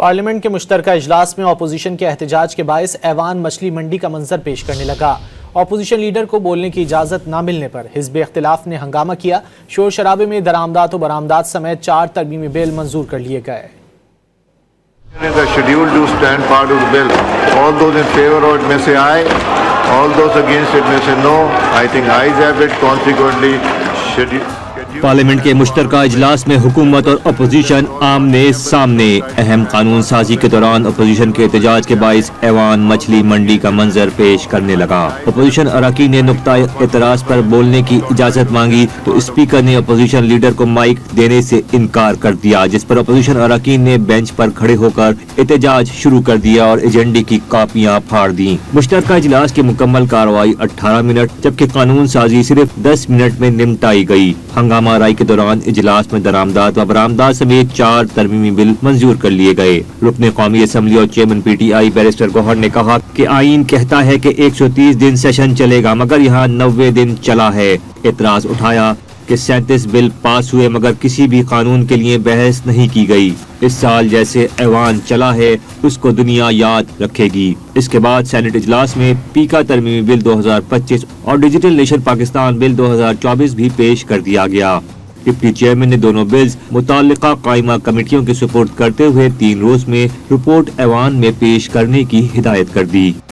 Parliament کے مشترکہ اجلاس میں اپوزیشن کے احتجاج کے باعث ایوان مچھلی منڈی کا منظر پیش کرنے لگا۔ اپوزیشن لیڈر کو بولنے کی اجازت نہ ملنے پر حزب اختلاف نے ہنگامہ کیا۔ شور شرابے میں درآمدات و برآمدات سمیت 4 ترمیمی بل منظور کر لیے گئے۔ The schedule to stand part of the bill. All those in favor of it may say aye. All those against it may say no. I think ayes have it. Consequently, parliament کے مشترکہ اجلاس میں حکومت اور opposition آمنے سامنے۔ اہم قانون سازی کے دوران اپوزیشن کے احتجاج کے باعث ایوان مچھلی منڈی کا منظر پیش کرنے لگا۔ اپوزیشن اراکین نے نقطہ اعتراض پر بولنے کی اجازت مانگی تو اسپیکر نے اپوزیشن لیڈر کو مائک دینے سے انکار کر دیا، جس پر اپوزیشن اراکین نے بینچ پر کھڑے ہو کر احتجاج شروع کر دیا اور ایجنڈے کی کاپیاں پھاڑ دیں۔ مشترکہ اجلاس کی مکمل کارروائی 18 منٹ جبکہ قانون سازی صرف 10 منٹ میں نمٹائی گئی۔ ہنگامہ رائی کے دوران اجلاس میں درآمدات و برآمدات سمیت 4 ترمیمی بل منظور کر لیے گئے۔ رکن قومی اسمبلی اور chairman P T I barrister Gohar نے کہا کہ آئین کہتا ہے کہ 130 دن سیشن چلے گا مگر یہاں 90 دن چلا ہے۔ اعتراض اٹھایا کہ 37 بل پاس ہوئے مگر کسی بھی قانون کے لیے بحث نہیں کی گئی۔ اس سال جیسے ایوان چلا ہے اس کو دنیا یاد رکھے گی۔ اس کے بعد سینٹ اجلاس میں پیکا ترمیمی بل 2025 اور ڈیجیٹل نیشن پاکستان بل 2024 بھی پیش کر دیا گیا۔ ڈپٹی چیئرمین نے دونوں بلز متعلقہ قائمہ کمیٹیوں کے سپورٹ کرتے ہوئے 3 روز میں رپورٹ ایوان میں پیش کرنے کی ہدایت کر دی۔